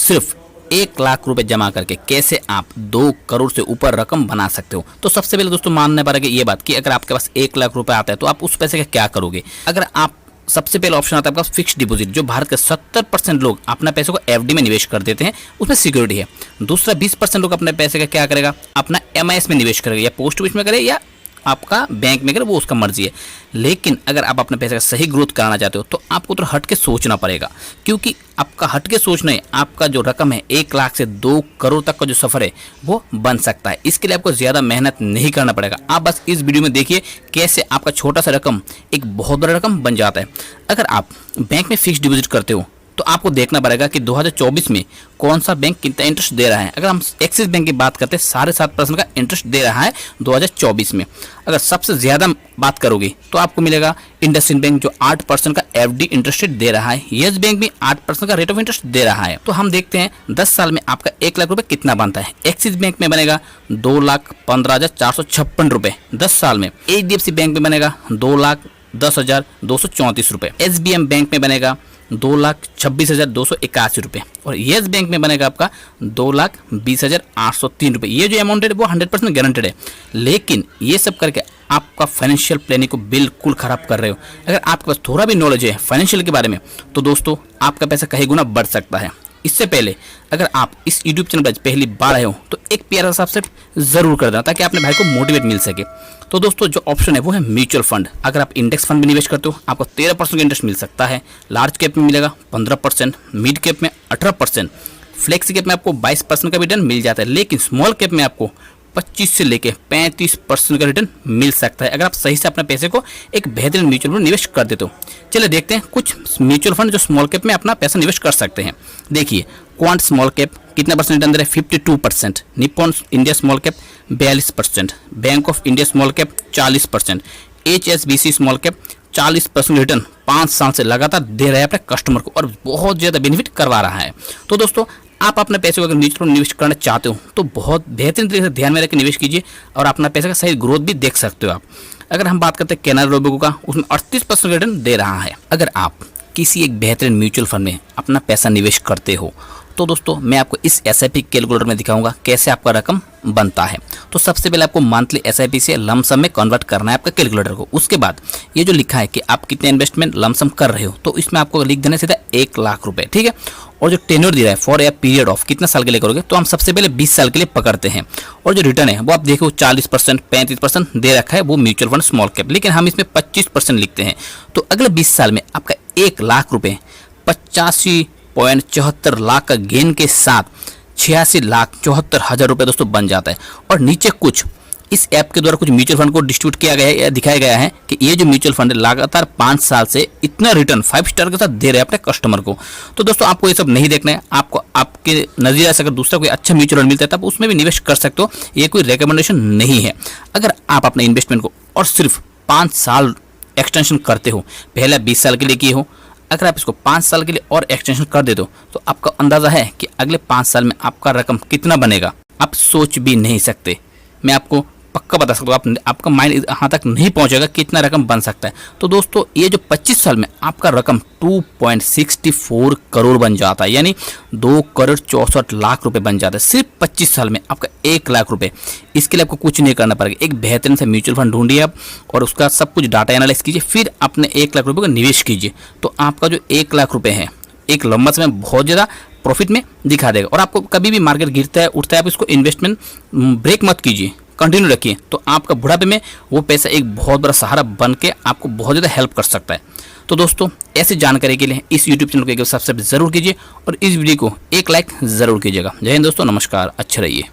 सिर्फ 1,00,000 रुपए जमा करके कैसे आप 2 करोड़ से ऊपर रकम बना सकते हो। तो सबसे पहले दोस्तों मानने पड़ेगा ये बात कि अगर आपके पास 1,00,000 रुपए आता है तो आप उस पैसे का क्या करोगे। अगर आप सबसे पहले ऑप्शन आता है आपका फिक्स्ड डिपॉजिट, जो भारत के 70% लोग अपना पैसे को एफडी में निवेश कर देते हैं, उसमें सिक्योरिटी है। दूसरा 20% लोग अपने पैसे का क्या करेगा, अपना एमआईएस में निवेश करेगा, या पोस्ट ऑफिस में करे या आपका बैंक में करे, वो उसका मर्जी है। लेकिन अगर आप अपने पैसे का सही ग्रोथ कराना चाहते हो तो आपको तो हट के सोचना पड़ेगा, क्योंकि आपका हट के सोचना है आपका जो रकम है 1,00,000 से 2 करोड़ तक का जो सफ़र है वो बन सकता है। इसके लिए आपको ज़्यादा मेहनत नहीं करना पड़ेगा। आप बस इस वीडियो में देखिए कैसे आपका छोटा सा रकम एक बहुत बड़ा रकम बन जाता है। अगर आप बैंक में फिक्स डिपॉजिट करते हो तो आपको देखना पड़ेगा कि 2024 में कौन सा बैंक कितना इंटरेस्ट दे रहा है। अगर हम एक्सिस बैंक की बात करते हैं 7.5% का इंटरेस्ट दे रहा है 2024 में। अगर सबसे ज़्यादा बात करोगे तो आपको मिलेगा इंडसइंड बैंक, जो 8% का एफडी इंटरेस्ट रेट दे रहा है। येस बैंक भी 8% का रेट ऑफ इंटरेस्ट दे रहा है। तो हम देखते हैं 10 साल में आपका 1,00,000 रुपये कितना बनता है। एक्सिस बैंक में बनेगा 2,15,456 रुपये 10 साल में। HDFC बैंक में बनेगा 2,10,234 रुपये। SBM बैंक में बनेगा 2,26,281 रुपये। और येस बैंक में बनेगा आपका 2,20,803 रुपये। ये जो अमाउंट है वो 100% गारंटेड है। लेकिन ये सब करके आपका फाइनेंशियल प्लानिंग को बिल्कुल ख़राब कर रहे हो। अगर आपके पास थोड़ा भी नॉलेज है फाइनेंशियल के बारे में तो दोस्तों आपका पैसा कई गुना बढ़ सकता है। इससे पहले अगर आप इस यूट्यूब चैनल पर पहली बार आए हो तो एक प्यारा सा सब्सक्राइब जरूर कर देना, ताकि अपने भाई को मोटिवेट मिल सके। तो दोस्तों जो ऑप्शन है वो है म्यूचुअल फंड। अगर आप इंडेक्स फंड में निवेश करते हो आपको 13% का इंटरेस्ट मिल सकता है। लार्ज कैप में मिलेगा 15%, मिड कैप में 18%, फ्लेक्सी कैप में आपको 22% का रिटर्न मिल जाता है। लेकिन स्मॉल कैप में आपको 25 से लेके 35% का रिटर्न मिल सकता है, अगर आप सही से अपने पैसे को एक बेहतरीन म्यूचुअल फंड निवेश कर देते हो। चलिए देखते हैं कुछ म्यूचुअल फंड जो स्मॉल कैप में अपना पैसा निवेश कर सकते हैं। देखिए क्वांट स्मॉल कैप कितना परसेंट रिटर्न दे रहा है, 52%। Nippon India small cap 42%, bank of India small cap 40%, HSBC small cap 40% return 5 साल से लगातार दे रहा है अपने कस्टमर को, और बहुत ज़्यादा बेनिफिट करवा रहा है। तो दोस्तों आप अपने पैसे को अगर म्यूचुअल फंड निवेश करना चाहते हो तो बहुत बेहतरीन तरीके से ध्यान में रख के निवेश कीजिए, और अपना पैसे का सही ग्रोथ भी देख सकते हो आप। अगर हम बात करते हैं कैनरा रोबो का, उसमें 38% रिटर्न दे रहा है। अगर आप किसी एक बेहतरीन म्यूचुअल फंड में अपना पैसा निवेश करते हो तो दोस्तों मैं आपको इस SIP कैलकुलेटर में दिखाऊंगा कैसे आपका रकम बनता है। तो सबसे पहले आपको मंथली SIP से लमसम में कन्वर्ट करना है आपका कैलकुलेटर को। उसके बाद ये जो लिखा है कि आप कितने इन्वेस्टमेंट लमसम कर रहे हो, तो इसमें आपको लिख देना सीधा 1,00,000 रुपये, ठीक है। और जो टेन्योर दिया है फॉर ए पीरियड ऑफ कितना साल के लिए करोगे, तो हम सबसे पहले 20 साल के लिए पकड़ते हैं। और जो रिटर्न है वो आप देखो 40%, 35% दे रखा है वो म्यूचुअल फंड स्मॉल कैप, लेकिन हम इसमें 25% लिखते हैं। तो अगले 20 साल में आपका 1,00,000 रुपये 85.74 लाख का गेन के साथ 86,74,000 रुपये दोस्तों बन जाता है। और नीचे कुछ इस ऐप के द्वारा कुछ म्यूचुअल फंड को डिस्ट्रीब्यूट किया गया है या दिखाया गया है कि ये जो म्यूचुअल फंड है लगातार 5 साल से इतना रिटर्न 5 स्टार के साथ दे रहे हैं अपने कस्टमर को। तो दोस्तों आपको ये सब नहीं देखना है, आपको आपके नज़रिए से अगर दूसरा कोई अच्छा म्यूचुअल फंड मिलता है तब उसमें भी निवेश कर सकते हो। ये कोई रिकमेंडेशन नहीं है। अगर आप अपने इन्वेस्टमेंट को और सिर्फ 5 साल एक्सटेंशन करते हो, पहले 20 साल के लिए किए हो, अगर आप इसको 5 साल के लिए और एक्सटेंशन कर देते हो तो आपका अंदाज़ा है कि अगले 5 साल में आपका रकम कितना बनेगा, आप सोच भी नहीं सकते। मैं आपको पक्का बता सकता हूँ, आपका माइंड यहाँ तक नहीं पहुँचेगा कितना रकम बन सकता है। तो दोस्तों ये जो 25 साल में आपका रकम 2.64 करोड़ बन जाता है, यानी 2,64,00,000 रुपये बन जाता है सिर्फ 25 साल में आपका 1,00,000 रुपये। इसके लिए आपको कुछ नहीं करना पड़ेगा, एक बेहतरीन से म्यूचुअल फंड ढूंढिए आप और उसका सब कुछ डाटा एनालाइज कीजिए, फिर अपने 1,00,000 रुपये का निवेश कीजिए। तो आपका जो 1,00,000 रुपये है एक लंबा समय बहुत ज़्यादा प्रॉफिट में दिखा देगा। और आपको कभी भी मार्केट गिरता है उठता है, आप इसको इन्वेस्टमेंट ब्रेक मत कीजिए, कंटिन्यू रखिए। तो आपका बुढ़ापे में वो पैसा एक बहुत बड़ा सहारा बन के आपको बहुत ज़्यादा हेल्प कर सकता है। तो दोस्तों ऐसी जानकारी के लिए इस यूट्यूब चैनल को एक सब्सक्राइब जरूर कीजिए और इस वीडियो को एक लाइक ज़रूर कीजिएगा। जय हिंद दोस्तों, नमस्कार, अच्छे रहिए।